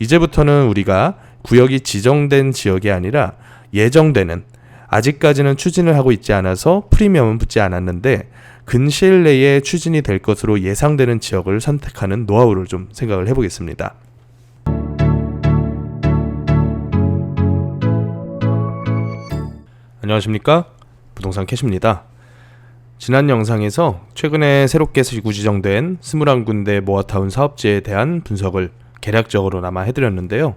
이제부터는 우리가 구역이 지정된 지역이 아니라 예정되는, 아직까지는 추진을 하고 있지 않아서 프리미엄은 붙지 않았는데 근시일 내에 추진이 될 것으로 예상되는 지역을 선택하는 노하우를 좀 생각을 해보겠습니다. 안녕하십니까? 부동산 캐시입니다. 지난 영상에서 최근에 새롭게 지구 지정된 21군데 모아타운 사업지에 대한 분석을 개략적으로나마 해드렸는데요.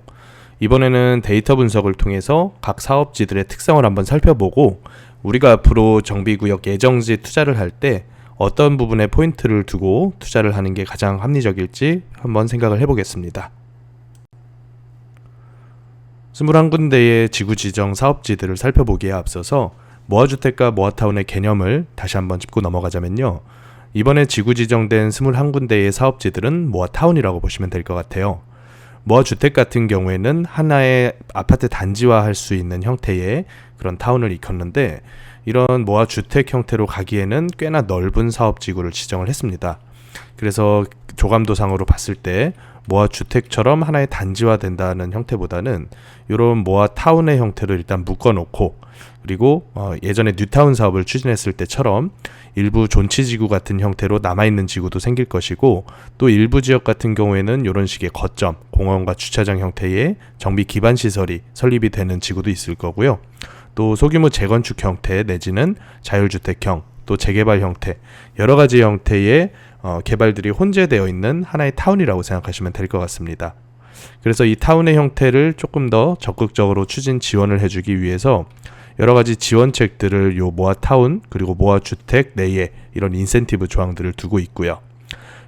이번에는 데이터 분석을 통해서 각 사업지들의 특성을 한번 살펴보고 우리가 앞으로 정비구역 예정지 투자를 할 때 어떤 부분에 포인트를 두고 투자를 하는 게 가장 합리적일지 한번 생각을 해보겠습니다. 21군데의 지구 지정 사업지들을 살펴보기에 앞서서 모아주택과 모아타운의 개념을 다시 한번 짚고 넘어가자면요. 이번에 지구 지정된 21군데의 사업지들은 모아타운이라고 보시면 될 것 같아요. 모아주택 같은 경우에는 하나의 아파트 단지화할 수 있는 형태의 그런 타운을 일컫는데, 이런 모아주택 형태로 가기에는 꽤나 넓은 사업지구를 지정을 했습니다. 그래서 조감도상으로 봤을 때 모아주택처럼 하나의 단지화된다는 형태보다는 이런 모아타운의 형태로 일단 묶어놓고, 그리고 예전에 뉴타운 사업을 추진했을 때처럼 일부 존치지구 같은 형태로 남아있는 지구도 생길 것이고, 또 일부 지역 같은 경우에는 이런 식의 거점, 공원과 주차장 형태의 정비 기반 시설이 설립이 되는 지구도 있을 거고요. 또 소규모 재건축 형태 내지는 자율주택형, 또 재개발 형태, 여러 가지 형태의 개발들이 혼재되어 있는 하나의 타운이라고 생각하시면 될 것 같습니다. 그래서 이 타운의 형태를 조금 더 적극적으로 추진 지원을 해주기 위해서 여러 가지 지원책들을 요 모아타운 그리고 모아주택 내에 이런 인센티브 조항들을 두고 있고요.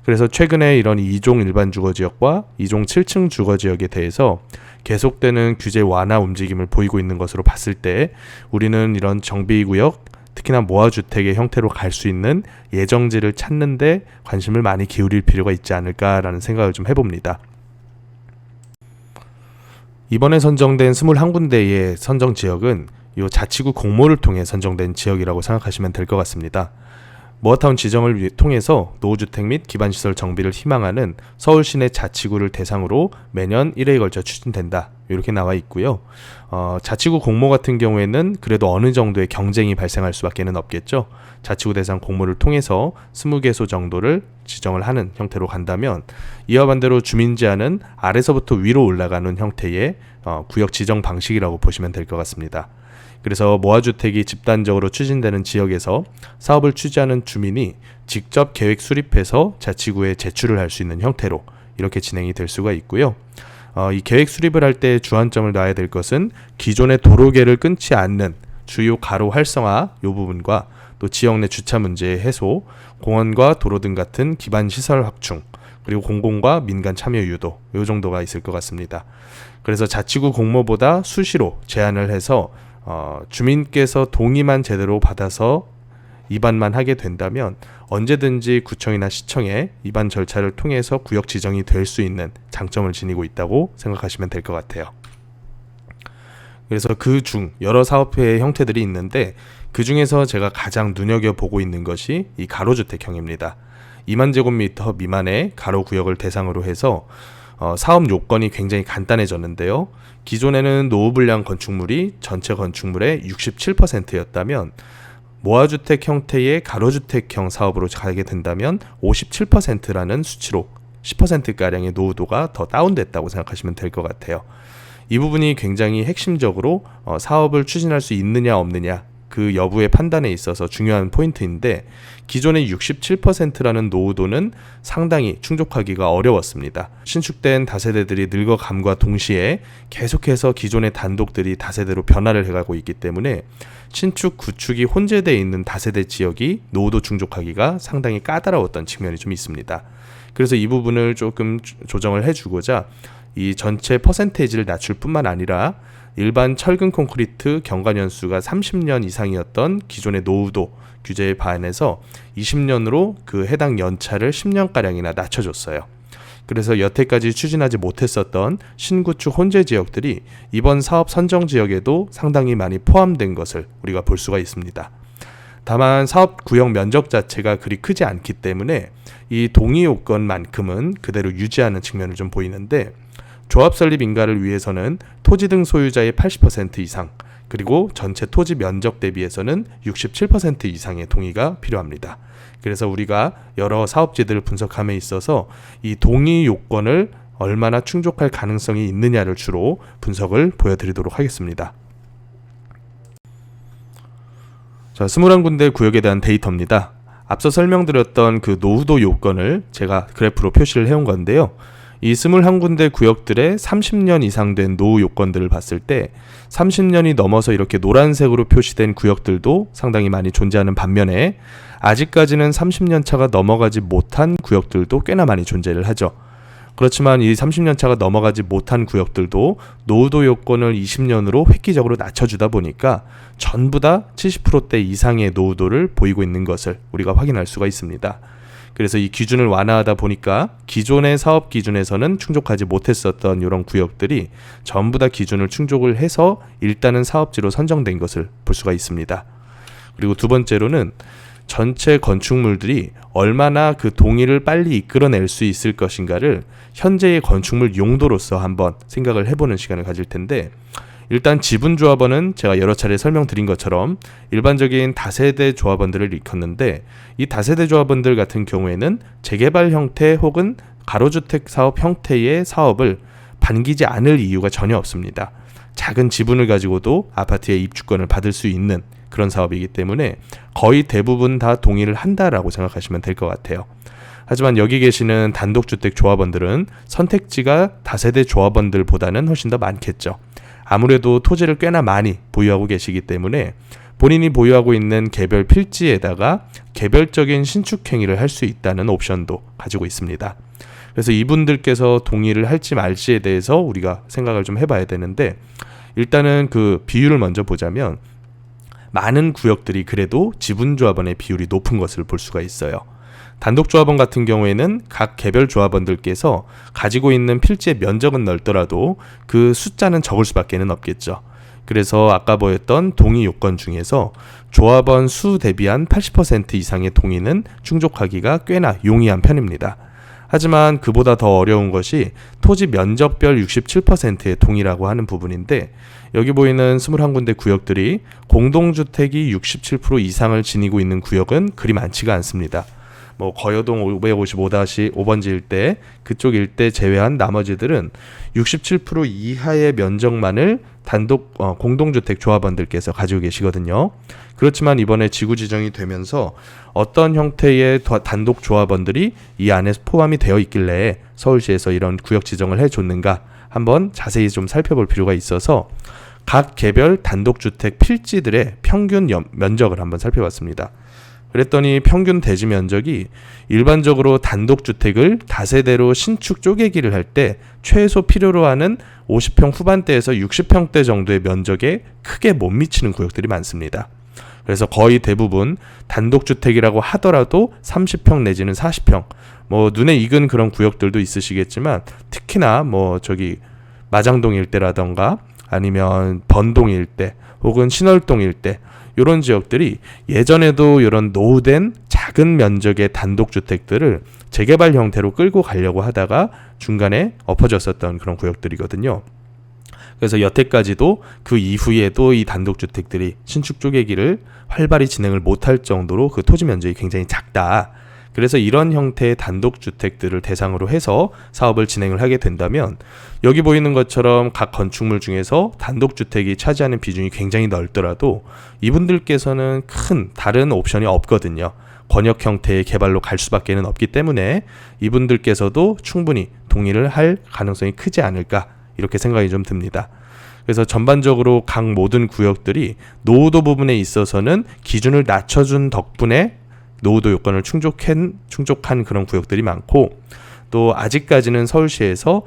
그래서 최근에 이런 2종 일반 주거지역과 2종 7층 주거지역에 대해서 계속되는 규제 완화 움직임을 보이고 있는 것으로 봤을 때 우리는 이런 정비구역, 특히나 모아주택의 형태로 갈 수 있는 예정지를 찾는데 관심을 많이 기울일 필요가 있지 않을까라는 생각을 좀 해봅니다. 이번에 선정된 21군데의 선정 지역은 이 자치구 공모를 통해 선정된 지역이라고 생각하시면 될 것 같습니다. 모아타운 지정을 통해서 노후주택 및 기반시설 정비를 희망하는 서울시내 자치구를 대상으로 매년 1회에 걸쳐 추진된다, 이렇게 나와 있고요. 자치구 공모 같은 경우에는 그래도 어느 정도의 경쟁이 발생할 수밖에 없겠죠. 자치구 대상 공모를 통해서 20개소 정도를 지정을 하는 형태로 간다면, 이와 반대로 주민 제한은 아래서부터 위로 올라가는 형태의 구역 지정 방식이라고 보시면 될 것 같습니다. 그래서 모아주택이 집단적으로 추진되는 지역에서 사업을 취재하는 주민이 직접 계획 수립해서 자치구에 제출을 할 수 있는 형태로 이렇게 진행이 될 수가 있고요. 이 계획 수립을 할 때 주안점을 놔야 될 것은 기존의 도로계를 끊지 않는 주요 가로 활성화 이 부분과 또 지역 내 주차 문제의 해소, 공원과 도로 등 같은 기반 시설 확충, 그리고 공공과 민간 참여 유도, 이 정도가 있을 것 같습니다. 그래서 자치구 공모보다 수시로 제한을 해서 주민께서 동의만 제대로 받아서 입안만 하게 된다면 언제든지 구청이나 시청에 입안 절차를 통해서 구역 지정이 될 수 있는 장점을 지니고 있다고 생각하시면 될 것 같아요. 그래서 그중 여러 사업의 형태들이 있는데, 그 중에서 제가 가장 눈여겨보고 있는 것이 이 가로주택형입니다. 2만 제곱미터 미만의 가로구역을 대상으로 해서 사업 요건이 굉장히 간단해졌는데요. 기존에는 노후불량 건축물이 전체 건축물의 67%였다면 모아주택 형태의 가로주택형 사업으로 가게 된다면 57%라는 수치로 10%가량의 노후도가 더 다운됐다고 생각하시면 될 것 같아요. 이 부분이 굉장히 핵심적으로 사업을 추진할 수 있느냐 없느냐, 그 여부의 판단에 있어서 중요한 포인트인데, 기존의 67%라는 노후도는 상당히 충족하기가 어려웠습니다. 신축된 다세대들이 늙어감과 동시에 계속해서 기존의 단독들이 다세대로 변화를 해가고 있기 때문에 신축, 구축이 혼재되어 있는 다세대 지역이 노후도 충족하기가 상당히 까다로웠던 측면이 좀 있습니다. 그래서 이 부분을 조금 조정을 해주고자 이 전체 퍼센테이지를 낮출 뿐만 아니라 일반 철근 콘크리트 경관연수가 30년 이상이었던 기존의 노후도 규제에 반해서 20년으로 그 해당 연차를 10년가량이나 낮춰줬어요. 그래서 여태까지 추진하지 못했었던 신구축 혼재 지역들이 이번 사업 선정 지역에도 상당히 많이 포함된 것을 우리가 볼 수가 있습니다. 다만 사업 구역 면적 자체가 그리 크지 않기 때문에 이 동의 요건만큼은 그대로 유지하는 측면을 좀 보이는데, 조합 설립 인가를 위해서는 토지 등 소유자의 80% 이상, 그리고 전체 토지 면적 대비해서는 67% 이상의 동의가 필요합니다. 그래서 우리가 여러 사업지들을 분석함에 있어서 이 동의 요건을 얼마나 충족할 가능성이 있느냐를 주로 분석을 보여드리도록 하겠습니다. 자, 21군데 구역에 대한 데이터입니다. 앞서 설명드렸던 그 노후도 요건을 제가 그래프로 표시를 해온 건데요. 이 21군데 구역들의 30년 이상 된 노후 요건들을 봤을 때 30년이 넘어서 이렇게 노란색으로 표시된 구역들도 상당히 많이 존재하는 반면에 아직까지는 30년 차가 넘어가지 못한 구역들도 꽤나 많이 존재를 하죠. 그렇지만 이 30년 차가 넘어가지 못한 구역들도 노후도 요건을 20년으로 획기적으로 낮춰주다 보니까 전부 다 70%대 이상의 노후도를 보이고 있는 것을 우리가 확인할 수가 있습니다. 그래서 이 기준을 완화하다 보니까 기존의 사업 기준에서는 충족하지 못했었던 이런 구역들이 전부 다 기준을 충족을 해서 일단은 사업지로 선정된 것을 볼 수가 있습니다. 그리고 두 번째로는 전체 건축물들이 얼마나 그 동의를 빨리 이끌어낼 수 있을 것인가를 현재의 건축물 용도로서 한번 생각을 해보는 시간을 가질 텐데, 일단 지분조합원은 제가 여러 차례 설명드린 것처럼 일반적인 다세대 조합원들을 일컫는데, 이 다세대 조합원들 같은 경우에는 재개발 형태 혹은 가로주택 사업 형태의 사업을 반기지 않을 이유가 전혀 없습니다. 작은 지분을 가지고도 아파트의 입주권을 받을 수 있는 그런 사업이기 때문에 거의 대부분 다 동의를 한다라고 생각하시면 될 것 같아요. 하지만 여기 계시는 단독주택 조합원들은 선택지가 다세대 조합원들보다는 훨씬 더 많겠죠. 아무래도 토지를 꽤나 많이 보유하고 계시기 때문에 본인이 보유하고 있는 개별 필지에다가 개별적인 신축 행위를 할 수 있다는 옵션도 가지고 있습니다. 그래서 이분들께서 동의를 할지 말지에 대해서 우리가 생각을 좀 해봐야 되는데, 일단은 그 비율을 먼저 보자면 많은 구역들이 그래도 지분조합원의 비율이 높은 것을 볼 수가 있어요. 단독조합원 같은 경우에는 각 개별 조합원들께서 가지고 있는 필지의 면적은 넓더라도 그 숫자는 적을 수밖에 없겠죠. 그래서 아까 보였던 동의 요건 중에서 조합원 수 대비한 80% 이상의 동의는 충족하기가 꽤나 용이한 편입니다. 하지만 그보다 더 어려운 것이 토지 면적별 67%의 동의라고 하는 부분인데, 여기 보이는 21군데 구역들이 공동주택이 67% 이상을 지니고 있는 구역은 그리 많지가 않습니다. 뭐 거여동 555-5번지 일대, 그쪽 일대 제외한 나머지들은 67% 이하의 면적만을 단독 공동주택 조합원들께서 가지고 계시거든요. 그렇지만 이번에 지구 지정이 되면서 어떤 형태의 단독 조합원들이 이 안에 포함이 되어 있길래 서울시에서 이런 구역 지정을 해줬는가 한번 자세히 좀 살펴볼 필요가 있어서 각 개별 단독주택 필지들의 평균 면적을 한번 살펴봤습니다. 그랬더니 평균 대지 면적이 일반적으로 단독주택을 다세대로 신축 쪼개기를 할 때 최소 필요로 하는 50평 후반대에서 60평대 정도의 면적에 크게 못 미치는 구역들이 많습니다. 그래서 거의 대부분 단독주택이라고 하더라도 30평 내지는 40평, 뭐 눈에 익은 그런 구역들도 있으시겠지만, 특히나 뭐 저기 마장동 일대라던가 아니면 번동 일대 혹은 신월동 일대, 이런 지역들이 예전에도 이런 노후된 작은 면적의 단독주택들을 재개발 형태로 끌고 가려고 하다가 중간에 엎어졌었던 그런 구역들이거든요. 그래서 여태까지도 그 이후에도 이 단독주택들이 신축 쪼개기를 활발히 진행을 못할 정도로 그 토지 면적이 굉장히 작다. 그래서 이런 형태의 단독주택들을 대상으로 해서 사업을 진행을 하게 된다면, 여기 보이는 것처럼 각 건축물 중에서 단독주택이 차지하는 비중이 굉장히 넓더라도 이분들께서는 큰 다른 옵션이 없거든요. 권역 형태의 개발로 갈 수밖에 없기 때문에 이분들께서도 충분히 동의를 할 가능성이 크지 않을까, 이렇게 생각이 좀 듭니다. 그래서 전반적으로 각 모든 구역들이 노후도 부분에 있어서는 기준을 낮춰준 덕분에 노후도 요건을 충족한 그런 구역들이 많고, 또 아직까지는 서울시에서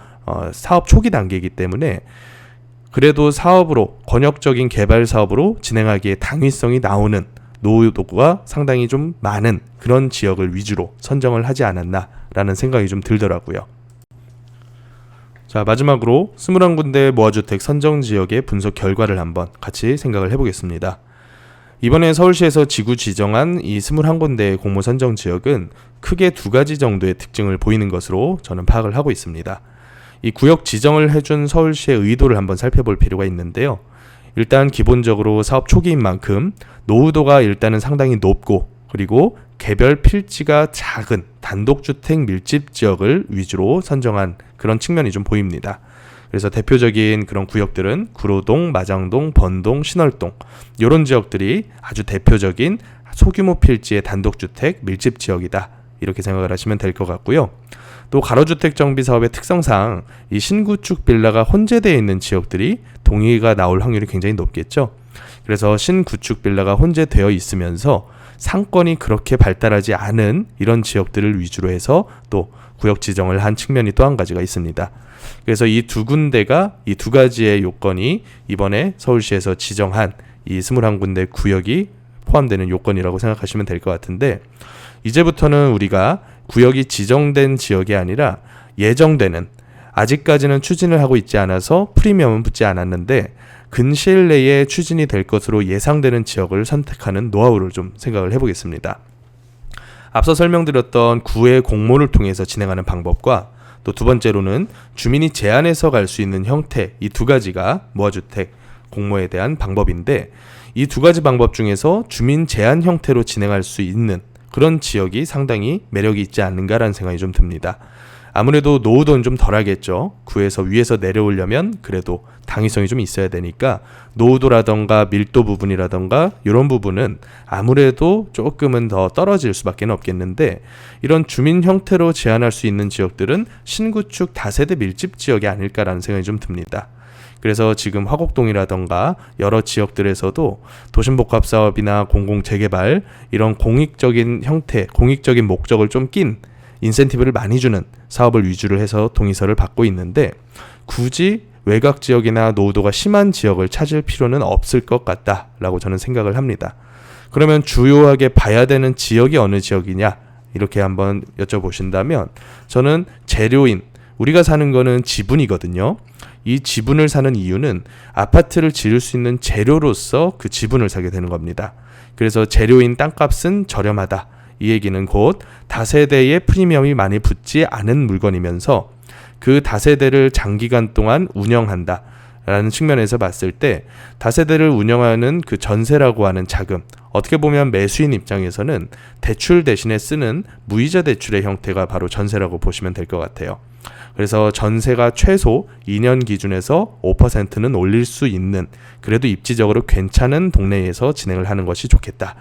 사업 초기 단계이기 때문에 그래도 사업으로 권역적인 개발 사업으로 진행하기에 당위성이 나오는 노후도가 상당히 좀 많은 그런 지역을 위주로 선정을 하지 않았나라는 생각이 좀 들더라고요. 자, 마지막으로 21군데 모아주택 선정 지역의 분석 결과를 한번 같이 생각을 해보겠습니다. 이번에 서울시에서 지구 지정한 이 21군데의 공모 선정 지역은 크게 두 가지 정도의 특징을 보이는 것으로 저는 파악을 하고 있습니다. 이 구역 지정을 해준 서울시의 의도를 한번 살펴볼 필요가 있는데요. 일단 기본적으로 사업 초기인 만큼 노후도가 일단은 상당히 높고, 그리고 개별 필지가 작은 단독주택 밀집 지역을 위주로 선정한 그런 측면이 좀 보입니다. 그래서 대표적인 그런 구역들은 구로동, 마장동, 번동, 신월동, 이런 지역들이 아주 대표적인 소규모 필지의 단독주택 밀집 지역이다, 이렇게 생각을 하시면 될 것 같고요. 또 가로주택 정비 사업의 특성상 이 신구축 빌라가 혼재되어 있는 지역들이 동의가 나올 확률이 굉장히 높겠죠. 그래서 신구축 빌라가 혼재되어 있으면서 상권이 그렇게 발달하지 않은 이런 지역들을 위주로 해서 또 구역 지정을 한 측면이 또 한 가지가 있습니다. 그래서 이 두 군데가, 이 두 가지의 요건이 이번에 서울시에서 지정한 이 21군데 구역이 포함되는 요건이라고 생각하시면 될 것 같은데, 이제부터는 우리가 구역이 지정된 지역이 아니라 예정되는, 아직까지는 추진을 하고 있지 않아서 프리미엄은 붙지 않았는데 근시일 내에 추진이 될 것으로 예상되는 지역을 선택하는 노하우를 좀 생각을 해보겠습니다. 앞서 설명드렸던 구의 공모를 통해서 진행하는 방법과, 또 두 번째로는 주민이 제안해서 갈 수 있는 형태, 이 두 가지가 모아주택 공모에 대한 방법인데, 이 두 가지 방법 중에서 주민 제안 형태로 진행할 수 있는 그런 지역이 상당히 매력이 있지 않는가라는 생각이 좀 듭니다. 아무래도 노후도는 좀 덜하겠죠. 구에서 위에서 내려오려면 그래도 당위성이 좀 있어야 되니까 노후도라던가 밀도 부분이라던가 이런 부분은 아무래도 조금은 더 떨어질 수밖에 없겠는데, 이런 주민 형태로 제한할 수 있는 지역들은 신구축 다세대 밀집 지역이 아닐까라는 생각이 좀 듭니다. 그래서 지금 화곡동이라던가 여러 지역들에서도 도심복합사업이나 공공재개발, 이런 공익적인 형태, 공익적인 목적을 좀 낀 인센티브를 많이 주는 사업을 위주로 해서 동의서를 받고 있는데, 굳이 외곽 지역이나 노후도가 심한 지역을 찾을 필요는 없을 것 같다라고 저는 생각을 합니다. 그러면 주요하게 봐야 되는 지역이 어느 지역이냐, 이렇게 한번 여쭤보신다면, 저는 재료인, 우리가 사는 거는 지분이거든요. 이 지분을 사는 이유는 아파트를 지을 수 있는 재료로서 그 지분을 사게 되는 겁니다. 그래서 재료인 땅값은 저렴하다, 이 얘기는 곧 다세대의 프리미엄이 많이 붙지 않은 물건이면서 그 다세대를 장기간 동안 운영한다 라는 측면에서 봤을 때, 다세대를 운영하는 그 전세라고 하는 자금, 어떻게 보면 매수인 입장에서는 대출 대신에 쓰는 무이자 대출의 형태가 바로 전세라고 보시면 될 것 같아요. 그래서 전세가 최소 2년 기준에서 5%는 올릴 수 있는, 그래도 입지적으로 괜찮은 동네에서 진행을 하는 것이 좋겠다.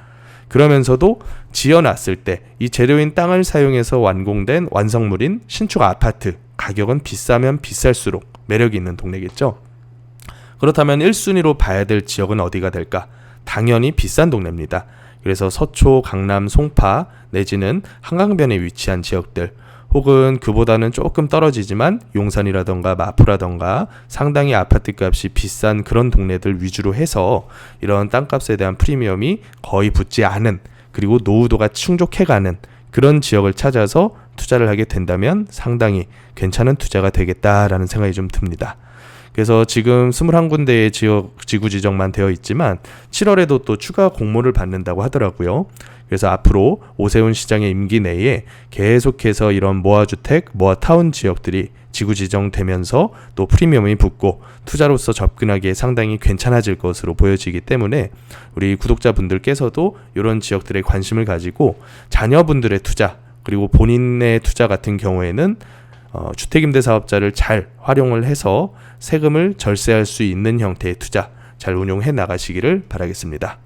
그러면서도 지어놨을 때 이 재료인 땅을 사용해서 완공된 완성물인 신축 아파트, 가격은 비싸면 비쌀수록 매력이 있는 동네겠죠. 그렇다면 1순위로 봐야 될 지역은 어디가 될까? 당연히 비싼 동네입니다. 그래서 서초, 강남, 송파 내지는 한강변에 위치한 지역들, 혹은 그보다는 조금 떨어지지만 용산이라던가 마포라던가 상당히 아파트 값이 비싼 그런 동네들 위주로 해서 이런 땅값에 대한 프리미엄이 거의 붙지 않은, 그리고 노후도가 충족해가는 그런 지역을 찾아서 투자를 하게 된다면 상당히 괜찮은 투자가 되겠다라는 생각이 좀 듭니다. 그래서 지금 21군데의 지구 지정만 되어 있지만 7월에도 또 추가 공모를 받는다고 하더라고요. 그래서 앞으로 오세훈 시장의 임기 내에 계속해서 이런 모아주택, 모아타운 지역들이 지구 지정되면서 또 프리미엄이 붙고 투자로서 접근하기에 상당히 괜찮아질 것으로 보여지기 때문에 우리 구독자분들께서도 이런 지역들에 관심을 가지고 자녀분들의 투자, 그리고 본인의 투자 같은 경우에는 주택임대사업자를 잘 활용을 해서 세금을 절세할 수 있는 형태의 투자 잘 운용해 나가시기를 바라겠습니다.